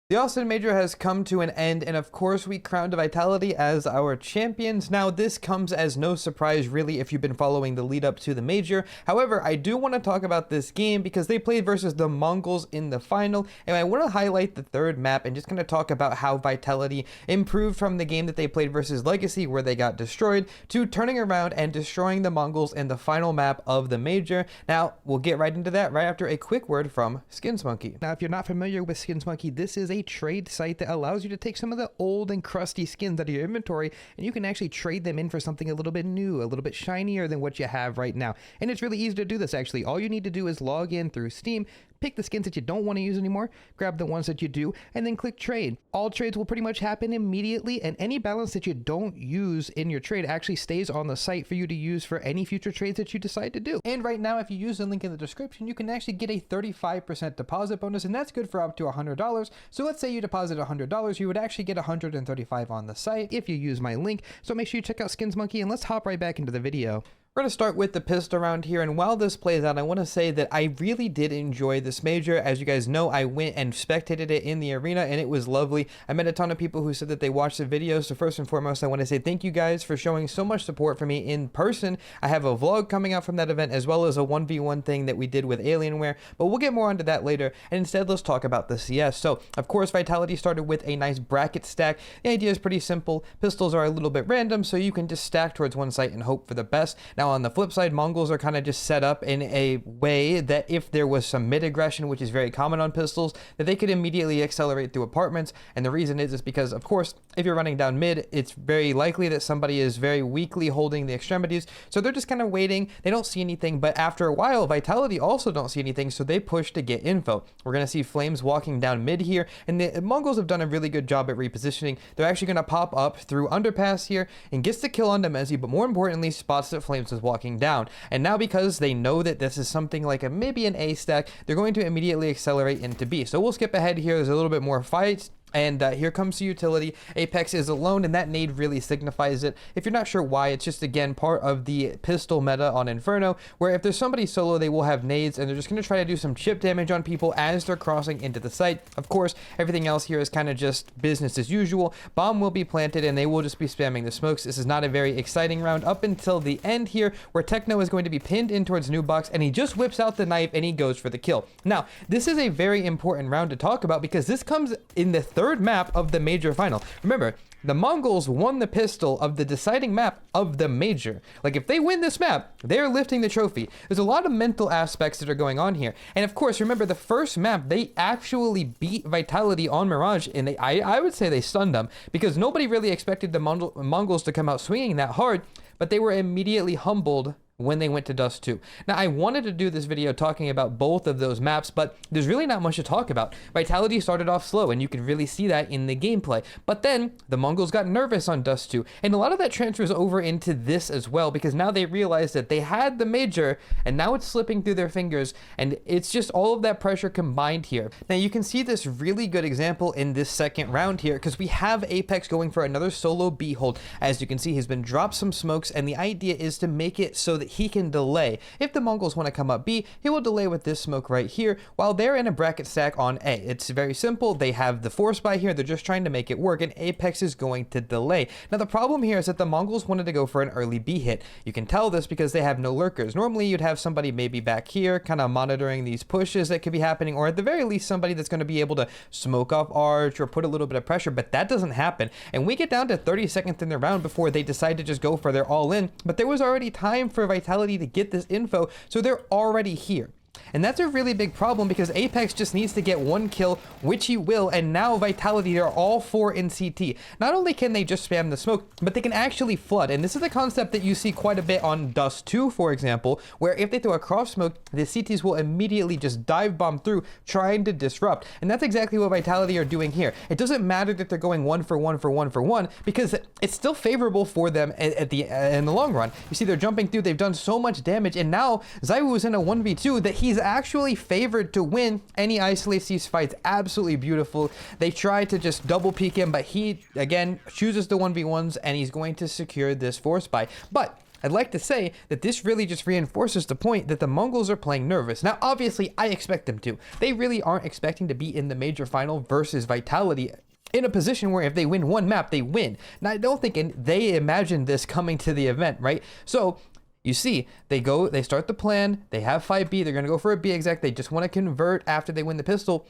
The Austin Major has come to an end, and of course we crowned Vitality as our champions. Now this comes as no surprise really if you've been following the lead up to the Major. However, I do want to talk about this game because they played versus the Mongols in the final, and I want to highlight the third map and just kind of talk about how Vitality improved from the game that they played versus Legacy where they got destroyed to turning around and destroying the Mongols in the final map of the Major. Now we'll get right into that right after a quick word from SkinsMonkey. Now if you're not familiar with SkinsMonkey, this is a trade site that allows you to take some of the old and crusty skins out of your inventory and you can actually trade them in for something a little bit new, a little bit shinier than what you have right now. And it's really easy to do this actually. All you need to do is log in through Steam, pick the skins that you don't want to use anymore, grab the ones that you do, and then click trade. All trades will pretty much happen immediately, and any balance that you don't use in your trade actually stays on the site for you to use for any future trades that you decide to do. And right now, if you use the link in the description, you can actually get a 35% deposit bonus, and that's good for up to $100. So let's say you deposit $100, you would actually get $135 on the site if you use my link. So make sure you check out SkinsMonkey, and let's hop right back into the video. We're going to start with the pistol round here, and while this plays out, I want to say that I really did enjoy this Major. As you guys know, I went and spectated it in the arena, and it was lovely. I met a ton of people who said that they watched the videos, so first and foremost, I want to say thank you guys for showing so much support for me in person. I have a vlog coming out from that event, as well as a 1v1 thing that we did with Alienware, but we'll get more onto that later, and instead, let's talk about the CS. So, of course, Vitality started with a nice bracket stack. The idea is pretty simple. Pistols are a little bit random, so you can just stack towards one site and hope for the best. Now, on the flip side, Mongols are kind of just set up in a way that if there was some mid aggression, which is very common on pistols, that they could immediately accelerate through apartments. And the reason is because, of course, if you're running down mid, it's very likely that somebody is very weakly holding the extremities. So they're just kind of waiting. They don't see anything, but after a while, Vitality also don't see anything, so they push to get info. We're going to see Flames walking down mid here, and the Mongols have done a really good job at repositioning. They're actually going to pop up through underpass here and gets the kill on Nemezi, but more importantly, spots that Flames is walking down. And now because they know that this is something like maybe an A stack, they're going to immediately accelerate into B. So we'll skip ahead here. There's a little bit more fights. And here comes the utility. Apex is alone, and that nade really signifies it. If you're not sure why, it's just, again, part of the pistol meta on Inferno, where if there's somebody solo, they will have nades, and they're just going to try to do some chip damage on people as they're crossing into the site. Of course, everything else here is kind of just business as usual. Bomb will be planted, and they will just be spamming the smokes. This is not a very exciting round up until the end here, where Techno is going to be pinned in towards Nubox, and he just whips out the knife, and he goes for the kill. Now, this is a very important round to talk about, because this comes in the third map of the Major final. Remember, the Mongols won the pistol of the deciding map of the Major. Like, if they win this map, they're lifting the trophy. There's a lot of mental aspects that are going on here. And of course, remember, the first map, they actually beat Vitality on Mirage, and I would say they stunned them, because nobody really expected the Mongols to come out swinging that hard, but they were immediately humbled when they went to Dust 2. Now, I wanted to do this video talking about both of those maps, but there's really not much to talk about. Vitality started off slow, and you can really see that in the gameplay. But then, the Mongols got nervous on Dust 2, and a lot of that transfers over into this as well, because now they realized that they had the Major, and now it's slipping through their fingers, and it's just all of that pressure combined here. Now, you can see this really good example in this second round here, because we have Apex going for another solo B hold. As you can see, he's been dropped some smokes, and the idea is to make it so that he can delay. If the Mongols want to come up B, he will delay with this smoke right here while they're in a bracket stack on A. It's very simple. They have the force buy here. They're just trying to make it work, and Apex is going to delay. Now, the problem here is that the Mongols wanted to go for an early B hit. You can tell this because they have no lurkers. Normally, you'd have somebody maybe back here kind of monitoring these pushes that could be happening, or at the very least, somebody that's going to be able to smoke off Arch or put a little bit of pressure, but that doesn't happen. And we get down to 30 seconds in the round before they decide to just go for their all-in, but there was already time for Vitality to get this info, so they're already here. And that's a really big problem because Apex just needs to get one kill, which he will, and now Vitality are all four in CT. Not only can they just spam the smoke, but they can actually flood. And this is a concept that you see quite a bit on Dust 2, for example, where if they throw a cross smoke, the CTs will immediately just dive bomb through, trying to disrupt. And that's exactly what Vitality are doing here. It doesn't matter that they're going one for one, because it's still favorable for them in the long run. You see, they're jumping through, they've done so much damage, and now ZywOo is in a 1v2 that he's actually favored to win any Isolate Seas fights. Absolutely beautiful. They try to just double peek him, but he, again, chooses the 1v1s, and he's going to secure this force buy. But I'd like to say that this really just reinforces the point that the Mongols are playing nervous. Now, obviously, I expect them to. They really aren't expecting to be in the major final versus Vitality in a position where if they win one map, they win. Now, I don't think they imagined this coming to the event, right? So you see, they start the plan, they have 5B, they're going to go for a B exec, they just want to convert after they win the pistol.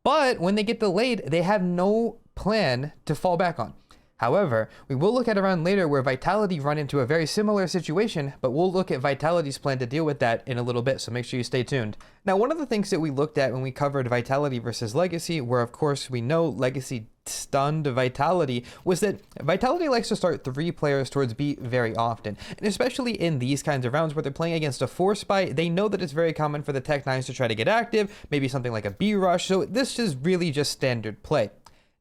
But when they get delayed, they have no plan to fall back on. However, we will look at a round later where Vitality run into a very similar situation, but we'll look at Vitality's plan to deal with that in a little bit, so make sure you stay tuned. Now, one of the things that we looked at when we covered Vitality versus Legacy, where of course we know Legacy stunned Vitality, was that Vitality likes to start 3 players towards B very often. And especially in these kinds of rounds where they're playing against a Force Buy, they know that it's very common for the Tech-9s to try to get active, maybe something like a B rush, so this is really just standard play.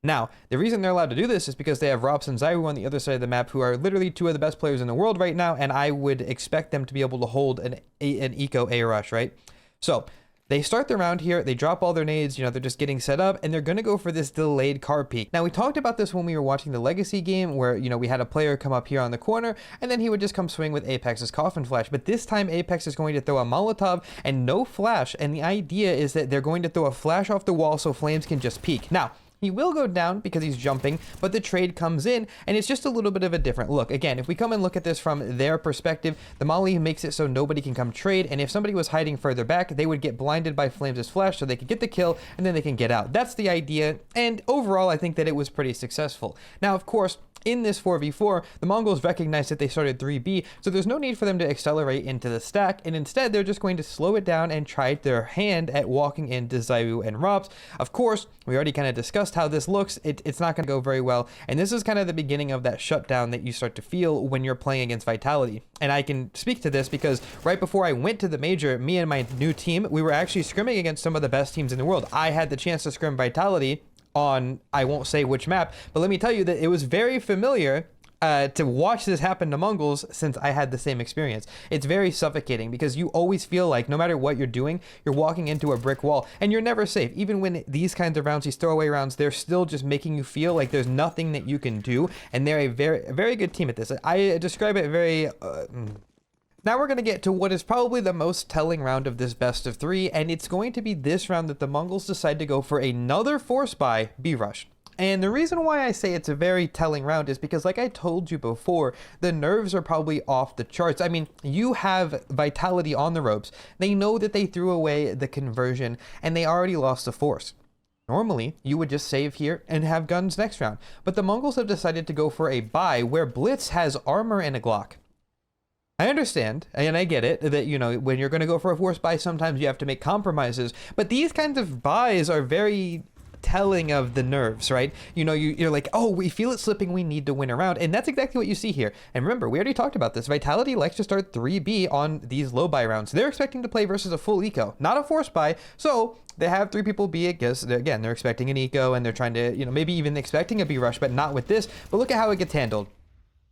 Now, the reason they're allowed to do this is because they have Rops and ZywOo on the other side of the map, who are literally 2 of the best players in the world right now, and I would expect them to be able to hold an eco A rush, right? So they start the round here, they drop all their nades, they're just getting set up, and they're going to go for this delayed car peek. Now, we talked about this when we were watching the Legacy game, where, we had a player come up here on the corner, and then he would just come swing with Apex's Coffin Flash. But this time, Apex is going to throw a Molotov and no flash, and the idea is that they're going to throw a flash off the wall so Flames can just peek. Now, he will go down because he's jumping, but the trade comes in, and it's just a little bit of a different look. Again, if we come and look at this from their perspective, the Molly makes it so nobody can come trade, and if somebody was hiding further back, they would get blinded by Flames' flash so they could get the kill, and then they can get out. That's the idea, and overall, I think that it was pretty successful. Now, of course, in this 4v4, the Mongols recognized that they started 3B, so there's no need for them to accelerate into the stack, and instead they're just going to slow it down and try their hand at walking into ZywOo and Rops. Of course, we already kind of discussed how this looks. It's not going to go very well, and this is kind of the beginning of that shutdown that you start to feel when you're playing against Vitality. And I can speak to this because right before I went to the major, me and my new team, we were actually scrimming against some of the best teams in the world. I had the chance to scrim Vitality on, I won't say which map, but let me tell you that it was very familiar to watch this happen to Mongols, since I had the same experience. It's very suffocating because you always feel like no matter what you're doing, you're walking into a brick wall, and you're never safe. Even when these kinds of rounds, these throwaway rounds, they're still just making you feel like there's nothing that you can do, and they're a very good team at this. I describe it very Now we're going to get to what is probably the most telling round of this best of 3, and it's going to be this round that the Mongols decide to go for another Force Buy B rush. And the reason why I say it's a very telling round is because, like I told you before, the nerves are probably off the charts. I mean, you have Vitality on the ropes. They know that they threw away the conversion, and they already lost the Force. Normally, you would just save here and have guns next round. But the Mongols have decided to go for a buy where Blitz has armor and a Glock. I understand, and I get it, that, when you're going to go for a Force Buy, sometimes you have to make compromises. But these kinds of buys are very telling of the nerves, right? You're like, oh, we feel it slipping, we need to win a round, and that's exactly what you see here. And remember, we already talked about this. Vitality likes to start 3B on these low buy rounds. They're expecting to play versus a full eco, not a Force Buy, so they have 3 people B, I guess. Again, they're expecting an eco, and they're trying to, maybe even expecting a B rush, but not with this. But look at how it gets handled.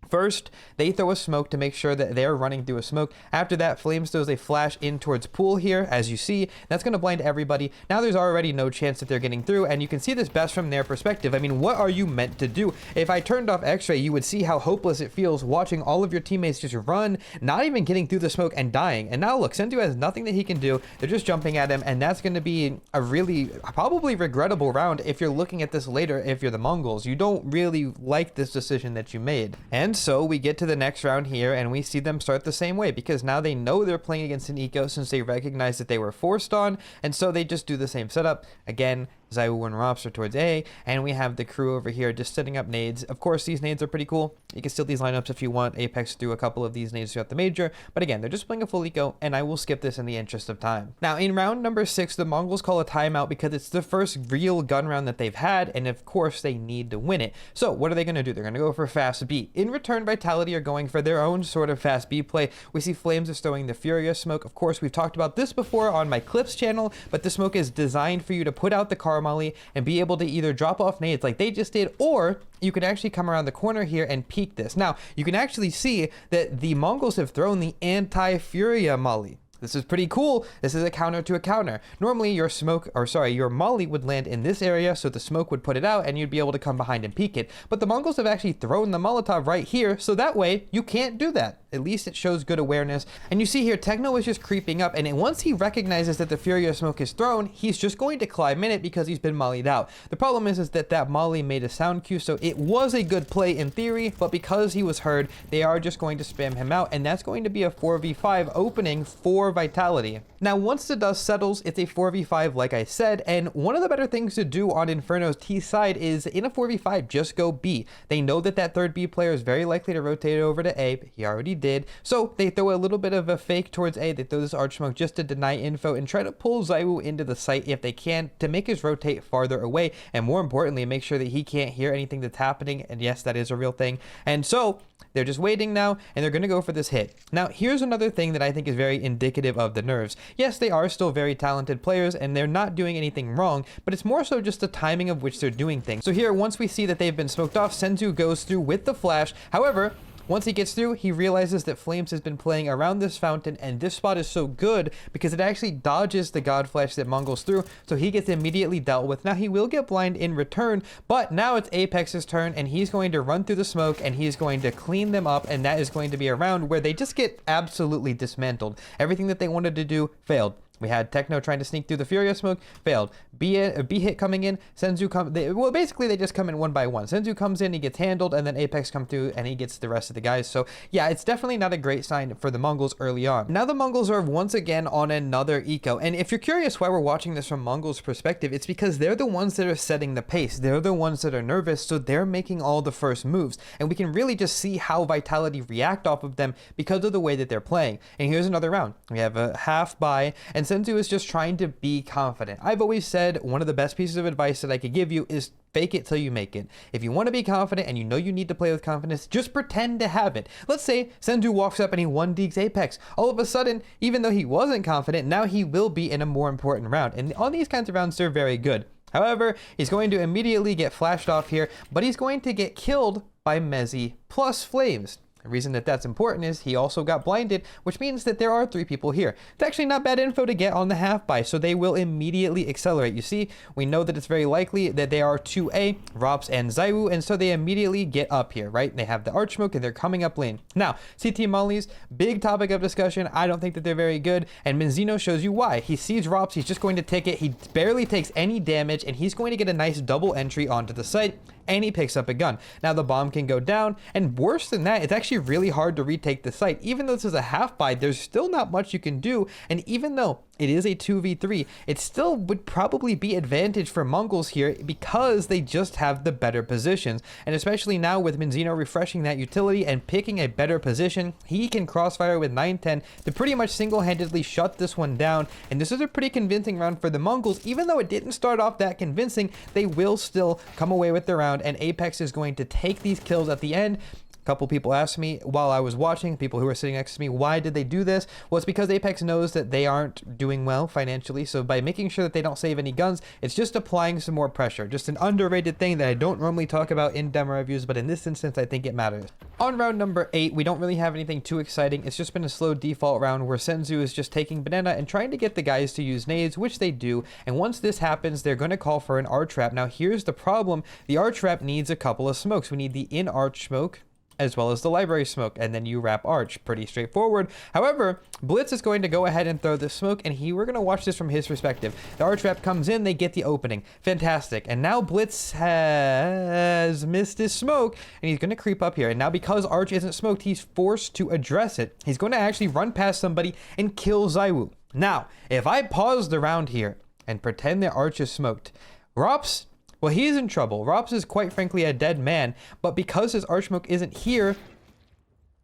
First, they throw a smoke to make sure that they're running through a smoke. After that, Flames throws a flash in towards Pool here, as you see. That's going to blind everybody. Now there's already no chance that they're getting through, and you can see this best from their perspective. I mean, what are you meant to do? If I turned off X-Ray, you would see how hopeless it feels watching all of your teammates just run, not even getting through the smoke and dying. And now look, Sendu has nothing that he can do. They're just jumping at him, and that's going to be a really, probably regrettable round if you're looking at this later. If you're the Mongols, you don't really like this decision that you made. And so we get to the next round here, and we see them start the same way, because now they know they're playing against an eco since they recognize that they were forced on, and so they just do the same setup. Again, ZywOo and Rops are towards A, and we have the crew over here just setting up nades. Of course, these nades are pretty cool. You can steal these lineups if you want. Apex threw a couple of these nades throughout the major, but again, they're just playing a full eco, and I will skip this in the interest of time. Now, in round number 6, the Mongols call a timeout because it's the first real gun round that they've had, and of course, they need to win it. So, what are they going to do? They're going to go for fast B. In return, Vitality are going for their own sort of fast B play. We see Flames is throwing the Furious smoke. Of course, we've talked about this before on my Clips channel, but the smoke is designed for you to put out the car molly and be able to either drop off nades like they just did, or you can actually come around the corner here and peek this. Now, you can actually see that the Mongols have thrown the anti-Furia molly. This is pretty cool. This is a counter to a counter. Normally your your molly would land in this area, so the smoke would put it out and you'd be able to come behind and peek it. But the Mongols have actually thrown the Molotov right here, so that way you can't do that. At least it shows good awareness. And you see here, Techno is just creeping up, and once he recognizes that the Fury of Smoke is thrown, he's just going to climb in it because he's been mollied out. The problem is that molly made a sound cue, so it was a good play in theory, but because he was heard, they are just going to spam him out, and that's going to be a 4v5 opening for Vitality. Now, once the dust settles, it's a 4v5 like I said, and one of the better things to do on Inferno's T side is in a 4v5, just go B. They know that third B player is very likely to rotate over to A, but he already did. So they throw a little bit of a fake towards A. They throw this arch smoke just to deny info and try to pull ZywOo into the site if they can to make his rotate farther away, and more importantly, make sure that he can't hear anything that's happening. And yes, that is a real thing. And so they're just waiting now, and they're going to go for this hit. Now, here's another thing that I think is very indicative of the nerves. Yes, they are still very talented players, and they're not doing anything wrong, but it's more so just the timing of which they're doing things. So here, once we see that they've been smoked off, Senzu goes through with the flash. However, once he gets through, he realizes that Flames has been playing around this fountain, and this spot is so good because it actually dodges the God Flash that Mongols threw, so he gets immediately dealt with. Now, he will get blind in return, but now it's Apex's turn, and he's going to run through the smoke, and he's going to clean them up, and that is going to be a round where they just get absolutely dismantled. Everything that they wanted to do failed. We had Techno trying to sneak through the Fury of Smoke, failed. B hit coming in, Senzu basically they just come in one by one. Senzu comes in, he gets handled, and then Apex come through and he gets the rest of the guys. So yeah, it's definitely not a great sign for the Mongols early on. Now the Mongols are once again on another eco, and if you're curious why we're watching this from Mongols' perspective, it's because they're the ones that are setting the pace. They're the ones that are nervous, so they're making all the first moves, and we can really just see how Vitality react off of them because of the way that they're playing. And here's another round. We have a half buy, and Senzu is just trying to be confident. I've always said one of the best pieces of advice that I could give you is fake it till you make it. If you want to be confident and you know you need to play with confidence, just pretend to have it. Let's say Senzu walks up and he 1-deeks Apex. All of a sudden, even though he wasn't confident, now he will be in a more important round. And on these kinds of rounds, they're very good. However, he's going to immediately get flashed off here, but he's going to get killed by Mezi plus Flames. The reason that that's important is he also got blinded, which means that there are 3 people here. It's actually not bad info to get on the half buy, so they will immediately accelerate. You see, we know that it's very likely that they are 2A, Rops and ZywOo, and so they immediately get up here, right? They have the arch smoke and they're coming up lane. Now, CT mollies, big topic of discussion. I don't think that they're very good, and Menzino shows you why. He sees Rops, he's just going to take it. He barely takes any damage, and he's going to get a nice double entry onto the site, and he picks up a gun. Now the bomb can go down, and worse than that, it's actually really hard to retake the site. Even though this is a half buy, there's still not much you can do, and even though it is a 2v3, it still would probably be advantage for Mongols here because they just have the better positions. And especially now with Menzino refreshing that utility and picking a better position, he can crossfire with 910 to pretty much single-handedly shut this one down. And this is a pretty convincing round for the Mongols. Even though it didn't start off that convincing, they will still come away with the round, and Apex is going to take these kills at the end. A couple people asked me while I was watching, people who were sitting next to me, why did they do this? Well, it's because Apex knows that they aren't doing well financially, so by making sure that they don't save any guns, it's just applying some more pressure. Just an underrated thing that I don't normally talk about in demo reviews, but in this instance, I think it matters. On round number 8, we don't really have anything too exciting. It's just been a slow default round where Senzu is just taking banana and trying to get the guys to use nades, which they do, and once this happens, they're going to call for an arch trap. Now, here's the problem. The arch trap needs a couple of smokes. We need the in-arch smoke, as well as the library smoke, and then you wrap arch. Pretty straightforward. However, Blitz is going to go ahead and throw the smoke, and we're going to watch this from his perspective. The arch trap comes in, they get the opening. Fantastic. And now Blitz has missed his smoke, and he's going to creep up here. And now because arch isn't smoked, he's forced to address it. He's going to actually run past somebody and kill ZywOo. Now, if I pause the round here and pretend that arch is smoked, Rops, well, he's in trouble. Rops is quite frankly a dead man, but because his arch smoke isn't here,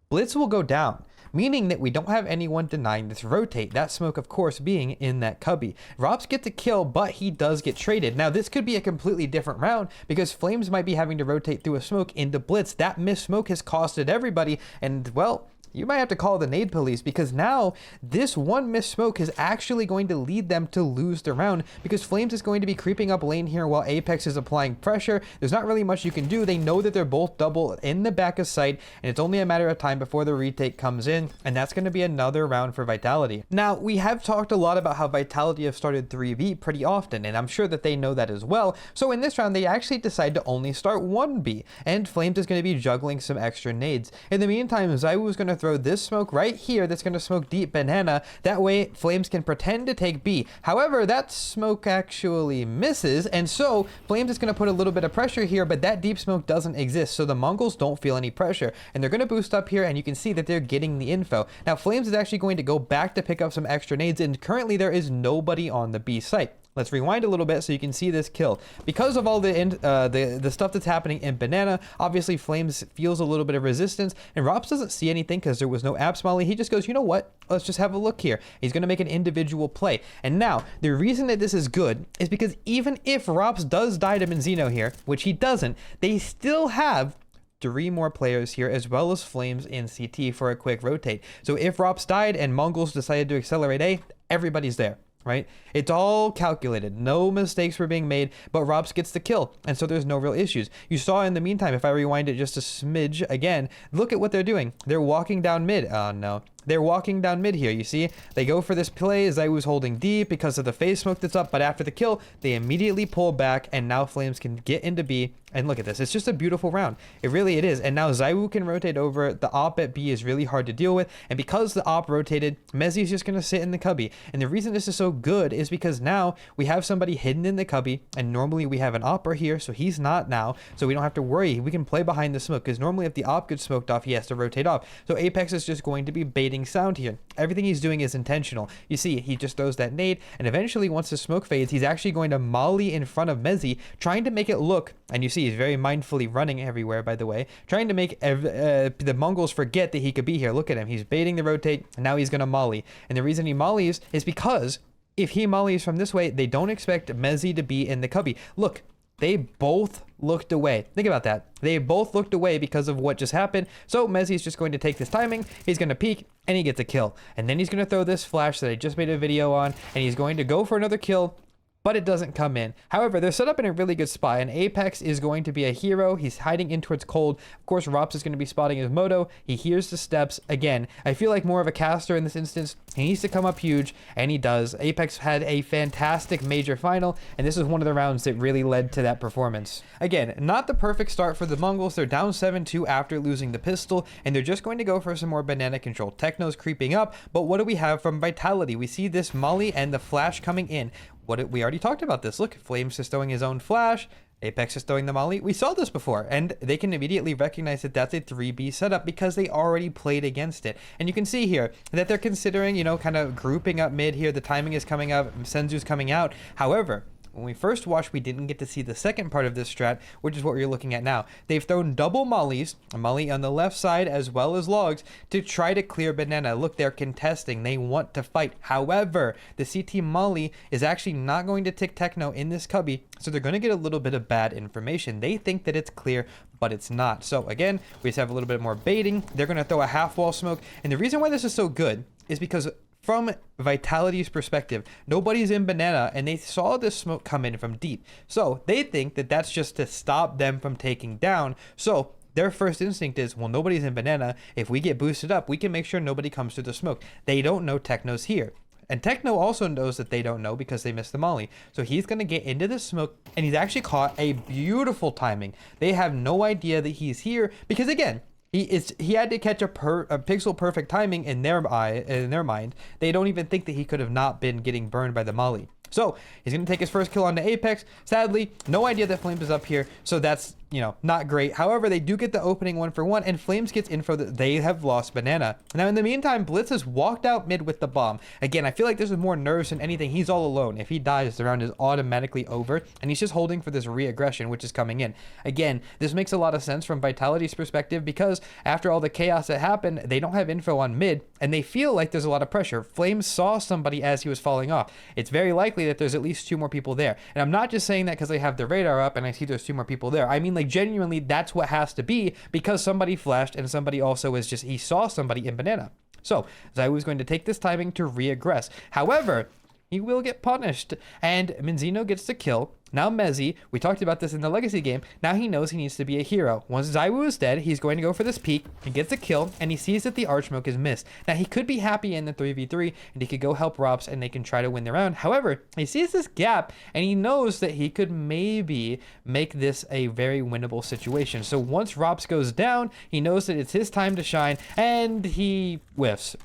Blitz will go down, meaning that we don't have anyone denying this rotate. That smoke, of course, being in that cubby. Rops gets a kill, but he does get traded. Now, this could be a completely different round because Flames might be having to rotate through a smoke into Blitz. That missed smoke has costed everybody, and, well, you might have to call the nade police, because now this one missed smoke is actually going to lead them to lose the round, because Flames is going to be creeping up lane here while Apex is applying pressure. There's not really much you can do. They know that they're both double in the back of sight, and it's only a matter of time before the retake comes in, and that's going to be another round for Vitality. Now, we have talked a lot about how Vitality have started 3B pretty often, and I'm sure that they know that as well. So in this round, they actually decide to only start 1B, and Flames is going to be juggling some extra nades. In the meantime, ZywOo is going to throw this smoke right here that's going to smoke deep banana. That way Flames can pretend to take B. However, that smoke actually misses, and so Flames is going to put a little bit of pressure here, but that deep smoke doesn't exist, so the Mongols don't feel any pressure, and they're going to boost up here, and you can see that they're getting the info. Now Flames is actually going to go back to pick up some extra nades, and currently there is nobody on the B site. Let's rewind a little bit so you can see this kill. Because of all the stuff that's happening in banana, obviously Flames feels a little bit of resistance, and ropz doesn't see anything because there was no apps molly. He just goes, you know what? Let's just have a look here. He's going to make an individual play. And now, the reason that this is good is because even if ropz does die to Benzino here, which he doesn't, they still have 3 more players here, as well as Flames in CT for a quick rotate. So if ropz died and Mongols decided to accelerate A, everybody's there. Right? It's all calculated. No mistakes were being made, but ropz gets the kill, and so there's no real issues. You saw in the meantime, if I rewind it just a smidge again, look at what they're doing. They're walking down mid. Oh no. They're walking down mid here, you see? They go for this play. ZywOo's holding deep because of the phase smoke that's up, but after the kill, they immediately pull back, and now Flames can get into B. And look at this. It's just a beautiful round. It is. And now ZywOo can rotate over. The op at B is really hard to deal with, and because the op rotated, Mezzi is just going to sit in the cubby. And the reason this is so good is because now we have somebody hidden in the cubby, and normally we have an opper here, so he's not now, so we don't have to worry. We can play behind the smoke, because normally if the op gets smoked off, he has to rotate off. So Apex is just going to be baiting sound here. Everything he's doing is intentional. You see, he just throws that nade, and eventually once the smoke fades, he's actually going to molly in front of Mezzi, trying to make it look, and you see he's very mindfully running everywhere, by the way, trying to make the Mongols forget that he could be here. Look at him. He's baiting the rotate, and now he's going to molly. And the reason he mollies is because if he mollies from this way, they don't expect Mezzi to be in the cubby. Look, they both looked away. Think about that. They both looked away because of what just happened. So Mezzi's just going to take this timing. He's going to peek, and he gets a kill. And then he's going to throw this flash that I just made a video on, and he's going to go for another kill, but it doesn't come in. However, they're set up in a really good spot, and Apex is going to be a hero. He's hiding in towards cold. Of course, ropz is going to be spotting his moto. He hears the steps. Again, I feel like more of a caster in this instance. He needs to come up huge, and he does. Apex had a fantastic major final, and this is one of the rounds that really led to that performance. Again, not the perfect start for the Mongols. They're down 7-2 after losing the pistol, and they're just going to go for some more banana control. Techno's creeping up, but what do we have from Vitality? We see this molly and the flash coming in. We already talked about this. Look, Flames is throwing his own flash. Apex is throwing the molly. We saw this before, and they can immediately recognize that that's a 3B setup because they already played against it. And you can see here that they're considering, you know, kind of grouping up mid here. The timing is coming up. Senzu's coming out. However, when we first watched, we didn't get to see the second part of this strat, which is what we're looking at now. They've thrown double mollies, a molly on the left side as well as logs, to try to clear banana. Look, they're contesting. They want to fight. However, the CT molly is actually not going to tick Techno in this cubby, so they're going to get a little bit of bad information. They think that it's clear, but it's not. So again, we just have a little bit more baiting. They're going to throw a half wall smoke, and the reason why this is so good is because from Vitality's perspective, nobody's in banana, and they saw this smoke come in from deep. So they think that that's just to stop them from taking down. So their first instinct is, well, nobody's in banana. If we get boosted up, we can make sure nobody comes through the smoke. They don't know Techno's here. And Techno also knows that they don't know because they missed the molly. So he's going to get into the smoke, and he's actually caught a beautiful timing. They have no idea that he's here because, again, he had to catch a pixel perfect timing in their mind. They don't even think that he could have not been getting burned by the molly. So he's going to take his first kill on the Apex. Sadly, no idea that Flames is up here, so that's, you know, not great. However, they do get the opening 1-for-1, and Flames gets info that they have lost banana. Now, in the meantime, Blitz has walked out mid with the bomb. Again, I feel like this is more nerves than anything. He's all alone. If he dies, the round is automatically over, and he's just holding for this re-aggression, which is coming in. Again, this makes a lot of sense from Vitality's perspective because after all the chaos that happened, they don't have info on mid, and they feel like there's a lot of pressure. Flames saw somebody as he was falling off. It's very likely that there's at least 2 more people there. And I'm not just saying that because they have the radar up and I see there's 2 more people there. I mean, like genuinely that's what has to be, because somebody flashed and somebody also is just, he saw somebody in banana. So ZywOo is going to take this timing to reaggress. However, he will get punished, and Menzino gets the kill. Now Mezzi, we talked about this in the Legacy game, now he knows he needs to be a hero. Once ZywOo is dead, he's going to go for this peek, and gets a kill, and he sees that the Archsmoke is missed. Now he could be happy in the 3v3, and he could go help Rops, and they can try to win the round. However, he sees this gap, and he knows that he could maybe make this a very winnable situation. So once Rops goes down, he knows that it's his time to shine, and he whiffs.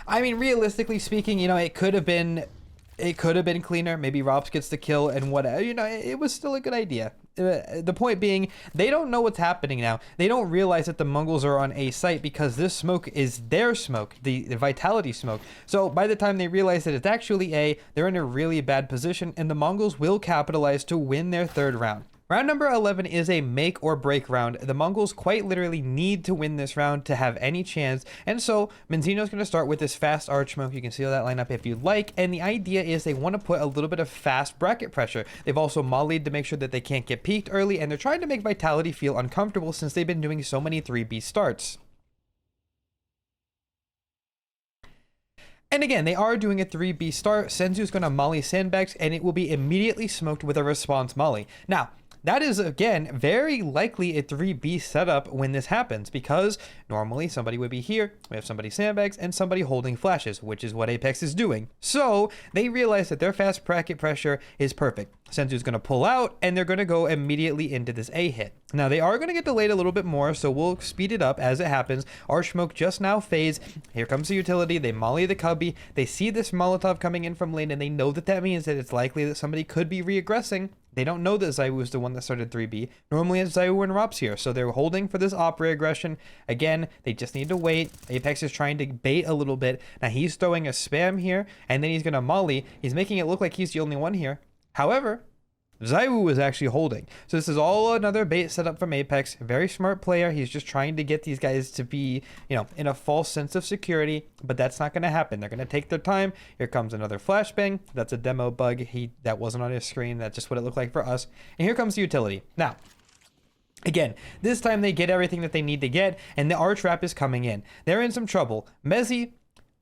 I mean, realistically speaking, you know, it could have been cleaner. Maybe Rops gets the kill and whatever. You know, it was still a good idea. The point being, they don't know what's happening now. They don't realize that the Mongols are on A site because this smoke is their smoke, the Vitality smoke. So by the time they realize that it's actually A, they're in a really bad position, and the Mongols will capitalize to win their third round. Round number 11 is a make or break round. The Mongols quite literally need to win this round to have any chance. And so Menzino's going to start with this fast Archsmoke. You can see that lineup if you like. And the idea is they want to put a little bit of fast bracket pressure. They've also mollied to make sure that they can't get peaked early. And they're trying to make Vitality feel uncomfortable since they've been doing so many 3B starts. And again, they are doing a 3B start. Senzu's going to molly Sandbags, and it will be immediately smoked with a response molly. Now, that is, again, very likely a 3B setup when this happens, because normally somebody would be here, we have somebody Sandbags, and somebody holding flashes, which is what Apex is doing. So they realize that their fast bracket pressure is perfect. Senzu's going to pull out, and they're going to go immediately into this A hit. Now, they are going to get delayed a little bit more, so we'll speed it up as it happens. Archsmoke just now phase. Here comes the utility. They molly the Cubby. They see this Molotov coming in from lane, and they know that means that it's likely that somebody could be reaggressing. They don't know that ZywOo is the one that started 3B. Normally it's ZywOo and Rops here, so they're holding for this op reaggression. Again, they just need to wait. Apex is trying to bait a little bit. Now he's throwing a spam here, and then he's going to molly. He's making it look like he's the only one here. However, ZywOo is actually holding. So this is all another bait setup from Apex. Very smart player. He's just trying to get these guys to be, you know, in a false sense of security, but that's not going to happen. They're going to take their time. Here comes another flashbang. That's a demo bug. That wasn't on his screen. That's just what it looked like for us. And here comes the utility. Now, again, this time they get everything that they need to get, and the Archwrap is coming in. They're in some trouble. Mezzi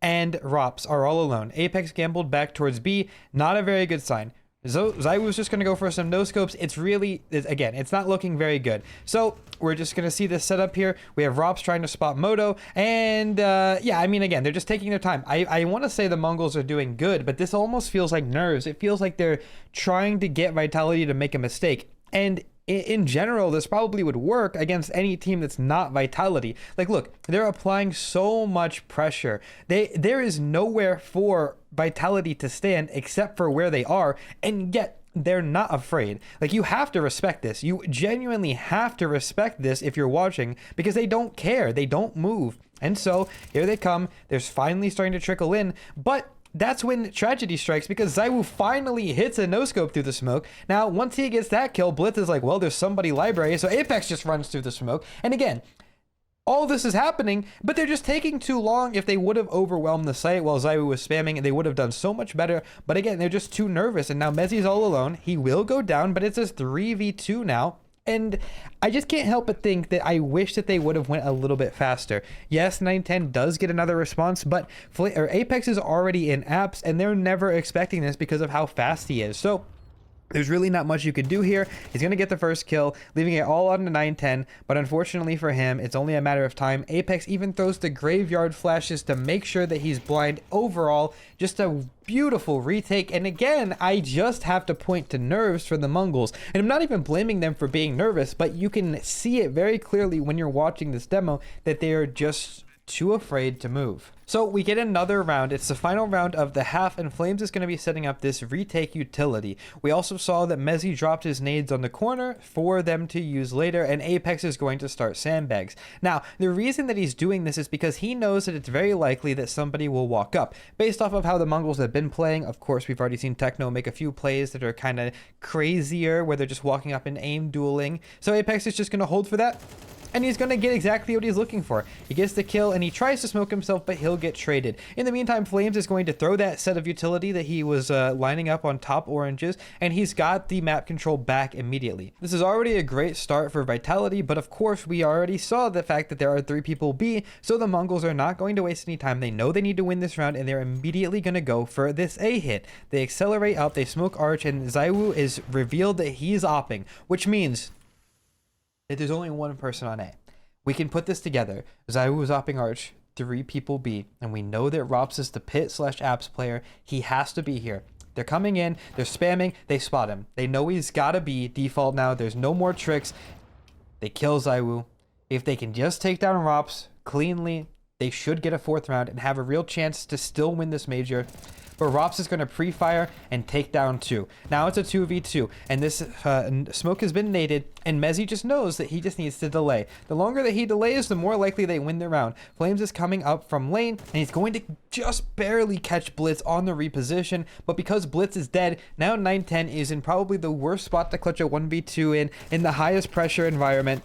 and Rops are all alone. Apex gambled back towards B. Not a very good sign. ZywOo's just going to go for some no-scopes. Again, it's not looking very good. So we're just going to see this setup here. We have Rops trying to spot Moto. And yeah, I mean, again, they're just taking their time. I want to say the Mongols are doing good, but this almost feels like nerves. It feels like they're trying to get Vitality to make a mistake. And in general, this probably would work against any team that's not Vitality. Like, look, they're applying so much pressure. There is nowhere for Vitality to stand except for where they are, and yet they're not afraid. Like, you have to respect this. You genuinely have to respect this if you're watching, because they don't care. They don't move. And so here they come. They're finally starting to trickle in, but that's when tragedy strikes, because ZywOo finally hits a no-scope through the smoke. Now, once he gets that kill, Blitz is like, well, there's somebody library, so Apex just runs through the smoke. And again, all this is happening, but they're just taking too long. If they would have overwhelmed the site while ZywOo was spamming, they would have done so much better. But again, they're just too nervous, and now Mezzi's all alone. He will go down, but it's a 3v2 now. And I just can't help but think that I wish that they would have went a little bit faster. Yes, 910 does get another response, but Apex is already in apps, and they're never expecting this because of how fast he is. So there's really not much you could do here. He's going to get the first kill, leaving it all on to 910, but unfortunately for him, it's only a matter of time. Apex even throws the graveyard flashes to make sure that he's blind. Overall, just a beautiful retake. And again, I just have to point to nerves for the Mongols. And I'm not even blaming them for being nervous, but you can see it very clearly when you're watching this demo that they are just too afraid to move. So we get another round. It's the final round of the half, and Flames is going to be setting up this retake utility. We also saw that Mezzi dropped his nades on the corner for them to use later, and Apex is going to start sandbags. Now, the reason that he's doing this is because he knows that it's very likely that somebody will walk up. Based off of how the Mongols have been playing, of course, we've already seen Techno make a few plays that are kind of crazier, where they're just walking up and aim dueling. So Apex is just going to hold for that. and he's going to get exactly what he's looking for. He gets the kill, and he tries to smoke himself, but he'll get traded. In the meantime, Flames is going to throw that set of utility that he was lining up on top oranges, and he's got the map control back immediately. This is already a great start for Vitality, but of course, we already saw the fact that there are 3 people B, so the Mongols are not going to waste any time. They know they need to win this round, and they're immediately going to go for this A hit. They accelerate up, they smoke Arch, and ZywOo is revealed that he's opping, which means that there's only one person on A. We can put this together. ZywOo is opping Arch, 3 people B, and we know that Rops is the pit/apps player. He has to be here. They're coming in, they're spamming, they spot him. They know he's gotta be default now. There's no more tricks. They kill ZywOo. If they can just take down Rops cleanly, they should get a 4th round and have a real chance to still win this major. But Rops is going to pre-fire and take down 2. Now it's a 2v2, and this smoke has been naded, and Mezzy just knows that he just needs to delay. The longer that he delays, the more likely they win the round. Flames is coming up from lane, and he's going to just barely catch Blitz on the reposition, but because Blitz is dead, now 910 is in probably the worst spot to clutch a 1v2 in the highest pressure environment,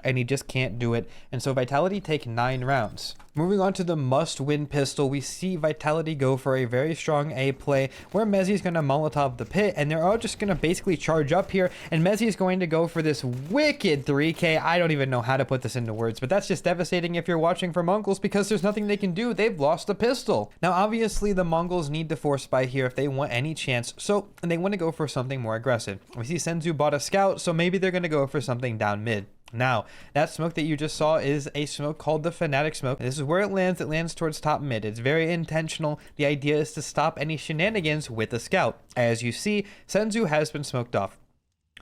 and he just can't do it. And so Vitality take 9 rounds. Moving on to the must-win pistol, we see Vitality go for a very strong A play where Mezzy's going to Molotov the pit, and they're all just going to basically charge up here, and Mezzy's going to go for this wicked 3K. I don't even know how to put this into words, but that's just devastating if you're watching for Mongols because there's nothing they can do. They've lost the pistol. Now, obviously, the Mongols need to force buy here if they want any chance, so they want to go for something more aggressive. We see Senzu bought a scout, so maybe they're going to go for something down mid. Now, that smoke that you just saw is a smoke called the Fnatic smoke. This is where it lands towards top mid. It's very intentional. The idea is to stop any shenanigans with the scout. As you see, Senzu has been smoked off.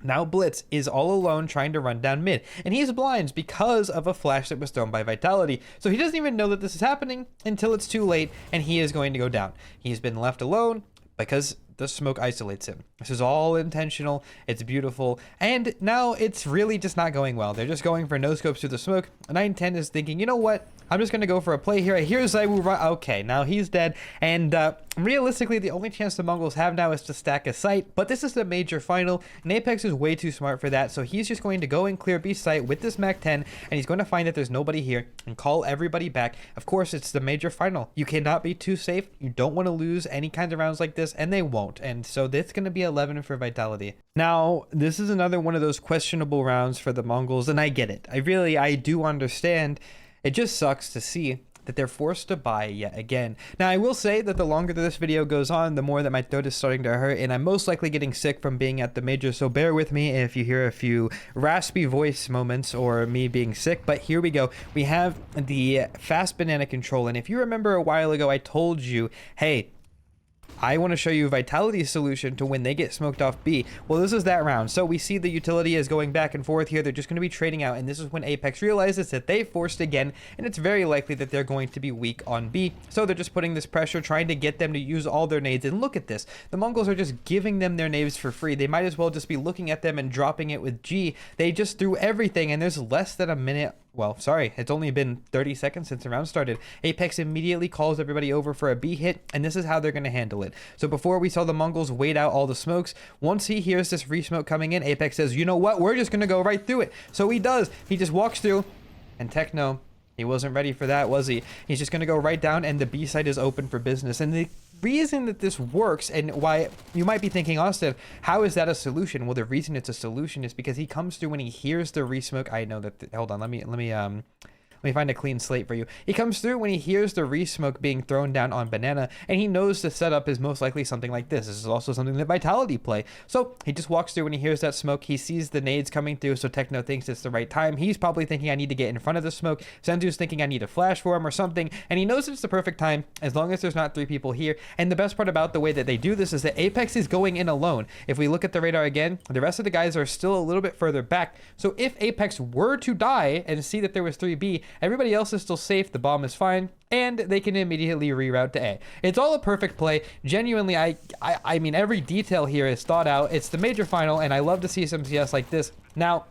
Now Blitz is all alone trying to run down mid, and he's blind because of a flash that was thrown by Vitality. So he doesn't even know that this is happening until it's too late, and he is going to go down. He's been left alone because the smoke isolates him. This is all intentional. It's beautiful. And now it's really just not going well. They're just going for no scopes through the smoke. 910 is thinking, you know what? I'm just going to go for a play here. Here's ZywOo run. Okay, now he's dead. And realistically, the only chance the Mongols have now is to stack a site. But this is the major final, and Apex is way too smart for that. So he's just going to go and clear B site with this MAC 10, and he's going to find that there's nobody here and call everybody back. Of course, it's the major final. You cannot be too safe. You don't want to lose any kinds of rounds like this, and they won't. And so that's going to be 11 for Vitality. Now, this is another one of those questionable rounds for the Mongols, and I get it. I do understand. It just sucks to see that they're forced to buy yet again. Now, I will say that the longer that this video goes on, the more that my throat is starting to hurt, and I'm most likely getting sick from being at the major, so bear with me if you hear a few raspy voice moments or me being sick, but here we go. We have the fast banana control, and if you remember a while ago, I told you, hey, I want to show you Vitality's solution to when they get smoked off B. Well, this is that round. So we see the utility is going back and forth here. They're just going to be trading out, and this is when Apex realizes that they forced again, and it's very likely that they're going to be weak on B. So they're just putting this pressure, trying to get them to use all their nades. And look at this. The Mongols are just giving them their nades for free. They might as well just be looking at them and dropping it with G. They just threw everything, and there's less than a minute. Well, sorry, it's only been 30 seconds since the round started. Apex immediately calls everybody over for a B hit, and this is how they're going to handle it. So before we saw the Mongols wait out all the smokes, once he hears this re-smoke coming in, Apex says, you know what, we're just going to go right through it. So he does. He just walks through, and Techno, he wasn't ready for that, was he? He's just going to go right down, and the B site is open for business. And the reason that this works, and why you might be thinking, Austin, how is that a solution? Well, the reason it's a solution is because he comes through when he hears the re-smoke. I know that, hold on, let me find a clean slate for you. He comes through when he hears the re-smoke being thrown down on Banana, and he knows the setup is most likely something like this. This is also something that Vitality play. So he just walks through when he hears that smoke. He sees the nades coming through, so Techno thinks it's the right time. He's probably thinking, I need to get in front of the smoke. Senzu's thinking, I need a flash for him or something, and he knows it's the perfect time as long as there's not 3 people here. And the best part about the way that they do this is that Apex is going in alone. If we look at the radar again, the rest of the guys are still a little bit further back. So if Apex were to die and see that there was 3B, everybody else is still safe, the bomb is fine, and they can immediately reroute to A. It's all a perfect play. Genuinely, I mean, every detail here is thought out. It's the major final, and I love to see some CS like this. Now,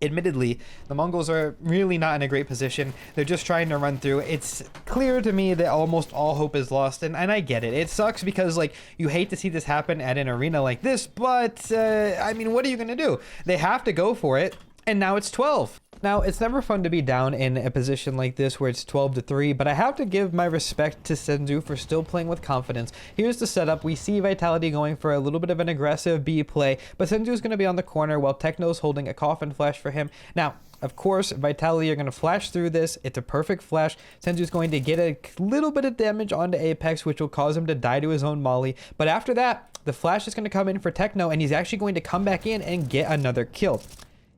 admittedly, the Mongols are really not in a great position. They're just trying to run through. It's clear to me that almost all hope is lost, and I get it. It sucks because, like, you hate to see this happen at an arena like this, but, I mean, what are you going to do? They have to go for it, and now it's 12. Now, it's never fun to be down in a position like this where it's 12-3, but I have to give my respect to Senzu for still playing with confidence. Here's the setup. We see Vitality going for a little bit of an aggressive B play, but Senzu's going to be on the corner while Techno's holding a coffin flash for him. Now, of course, Vitality are going to flash through this. It's a perfect flash. Senzu's going to get a little bit of damage onto Apex, which will cause him to die to his own molly. But after that, the flash is going to come in for Techno, and he's actually going to come back in and get another kill.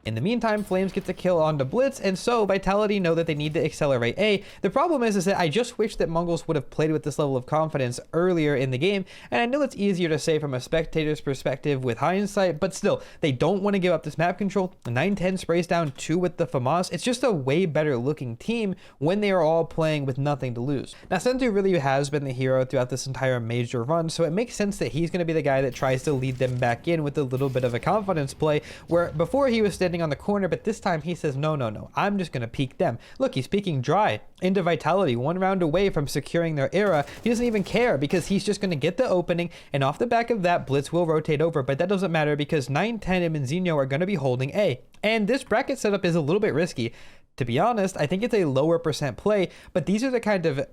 In the meantime, Flames gets a kill onto Blitz, and so Vitality know that they need to accelerate A. The problem is that I just wish that Mongols would have played with this level of confidence earlier in the game, and I know it's easier to say from a spectator's perspective with hindsight, but still, they don't want to give up this map control. 9-10 sprays down 2 with the FAMAS. It's just a way better looking team when they are all playing with nothing to lose. Now, Senzu really has been the hero throughout this entire major run, so it makes sense that he's going to be the guy that tries to lead them back in with a little bit of a confidence play, where before he was standing on the corner, but this time he says, no, I'm just gonna peek them. Look, he's peeking dry into Vitality, 1 round away from securing their era. He doesn't even care because he's just gonna get the opening, and off the back of that, Blitz will rotate over, but that doesn't matter because 9-10 and Menzinho are gonna be holding A. And this bracket setup is a little bit risky. To be honest, I think it's a lower percent play, but these are the kind of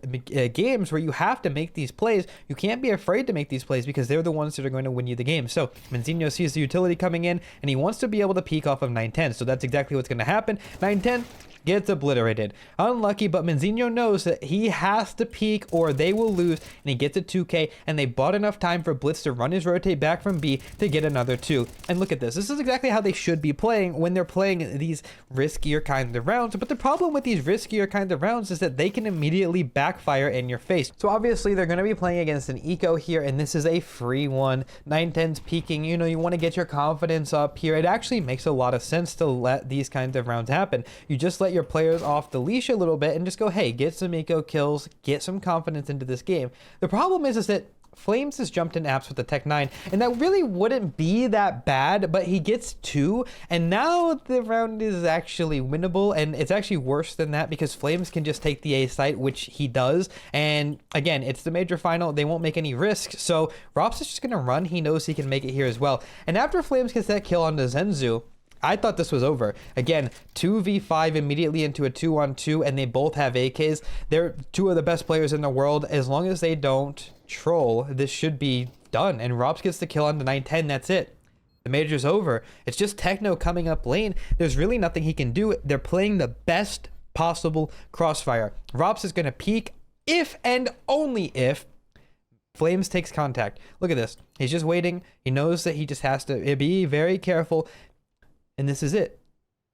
games where you have to make these plays. You can't be afraid to make these plays because they're the ones that are going to win you the game. So Menzinho sees the utility coming in, and he wants to be able to peek off of 9-10. So that's exactly what's going to happen. 9-10 gets obliterated. Unlucky, but Menzinho knows that he has to peek or they will lose, and he gets a 2K, and they bought enough time for Blitz to run his rotate back from B to get another 2. And look at this. This is exactly how they should be playing when they're playing these riskier kinds of rounds. But the problem with these riskier kinds of rounds is that they can immediately backfire in your face. So obviously they're going to be playing against an eco here, and this is a free one. 9-10's peeking. You know, you want to get your confidence up here. It actually makes a lot of sense to let these kinds of rounds happen. You just let your players off the leash a little bit and just go, hey, get some eco kills, get some confidence into this game. The problem is that Flames has jumped in apps with the Tech 9, and that really wouldn't be that bad, but he gets 2, and now the round is actually winnable, and it's actually worse than that because Flames can just take the A site, which he does, and again, it's the major final. They won't make any risks, so Rops is just going to run. He knows he can make it here as well, and after Flames gets that kill onto Senzu, I thought this was over. Again, 2v5 immediately into a 2-on-2, and they both have AKs. They're 2 of the best players in the world. As long as they don't troll, this should be done. And Robs gets the kill on the 9-10. That's it. The major's over. It's just Techno coming up lane. There's really nothing he can do. They're playing the best possible crossfire. Robs is going to peek if and only if Flames takes contact. Look at this. He's just waiting. He knows that he just has to be very careful. And this is it.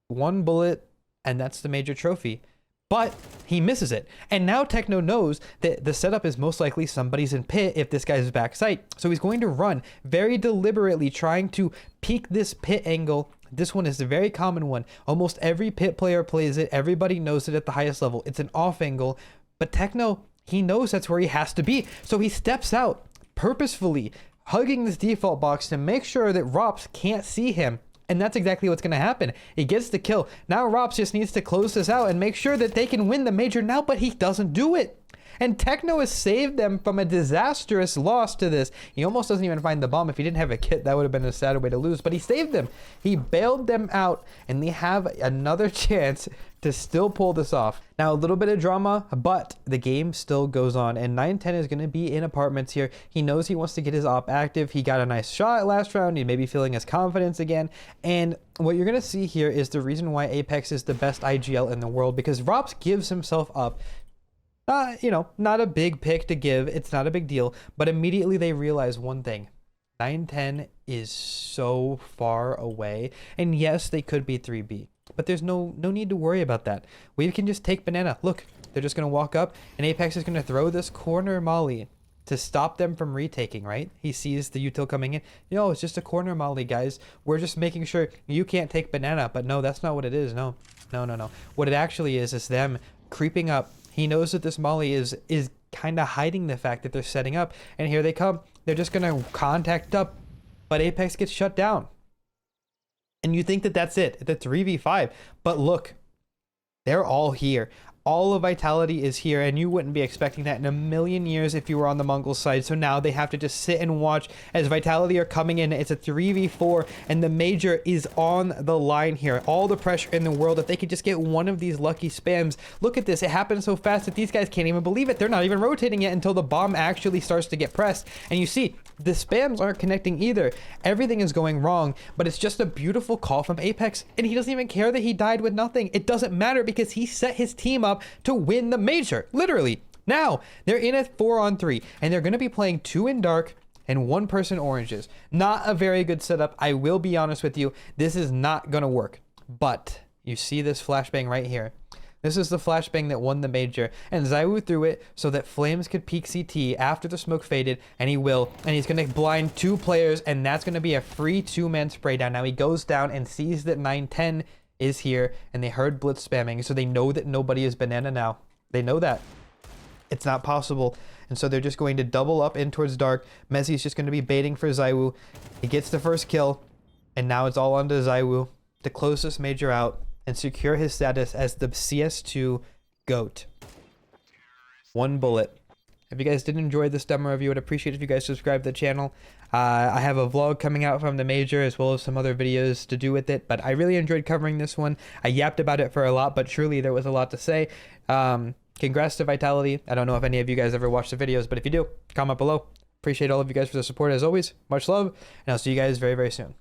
1 bullet, and that's the major trophy. But he misses it. And now Techno knows that the setup is most likely somebody's in pit if this guy's back sight. So he's going to run very deliberately, trying to peek this pit angle. This one is a very common one. Almost every pit player plays it. Everybody knows it at the highest level. It's an off angle. But Techno, he knows that's where he has to be. So he steps out purposefully, hugging this default box to make sure that Rops can't see him. And that's exactly what's going to happen. He gets the kill. Now Rops just needs to close this out and make sure that they can win the major now, but he doesn't do it. And Techno has saved them from a disastrous loss to this. He almost doesn't even find the bomb. If he didn't have a kit, that would have been a sad way to lose. But he saved them. He bailed them out, and they have another chance to still pull this off. Now, a little bit of drama, but the game still goes on, and 9-10 is going to be in apartments here. He knows he wants to get his op active. He got a nice shot last round. He may be feeling his confidence again. And what you're going to see here is the reason why Apex is the best IGL in the world, because Rops gives himself up. Not a big pick to give. It's not a big deal. But immediately they realize one thing. 9-10 is so far away. And yes, they could be 3B. But there's no need to worry about that. We can just take banana. Look, they're just going to walk up. And Apex is going to throw this corner molly to stop them from retaking, right? He sees the util coming in. It's just a corner molly, guys. We're just making sure you can't take banana. But no, that's not what it is. No. What it actually is them creeping up. He knows that this molly is kind of hiding the fact that they're setting up. And here they come. They're just going to contact up. But Apex gets shut down. And you think that that's it. The 3v5. But look, they're all here. All of Vitality is here, and you wouldn't be expecting that in a million years if you were on the Mongol side. So now they have to just sit and watch as Vitality are coming in. It's a 3v4, and the Major is on the line here. All the pressure in the world. If they could just get one of these lucky spams. Look at this. It happens so fast that these guys can't even believe it. They're not even rotating yet until the bomb actually starts to get pressed. And you see, the spams aren't connecting either. Everything is going wrong, but it's just a beautiful call from Apex, and he doesn't even care that he died with nothing. It doesn't matter because he set his team up to win the Major, literally. Now they're in a 4-on-3, and they're going to be playing 2 in dark and 1 person oranges. Not a very good setup. I will be honest with you, this is not going to work. But you see this flashbang right here. This is the flashbang that won the Major, and ZywOo threw it so that Flames could peek CT after the smoke faded, and he will, and he's going to blind 2 players, and that's going to be a free 2-man spray down. Now he goes down and sees that 910 is here, and they heard Blitz spamming, so they know that nobody is Banana now. They know that. It's not possible, and so they're just going to double up in towards dark. Messi's just going to be baiting for ZywOo. He gets the first kill, and now it's all on to ZywOo, the closest Major out, and secure his status as the CS2 GOAT. 1 bullet. If you guys did enjoy this demo review, I'd appreciate if you guys subscribe to the channel. I have a vlog coming out from the Major as well as some other videos to do with it, but I really enjoyed covering this one. I yapped about it for a lot, but truly there was a lot to say. Congrats to Vitality. I don't know if any of you guys ever watched the videos, but if you do, comment below. Appreciate all of you guys for the support as always. Much love, and I'll see you guys very, very soon.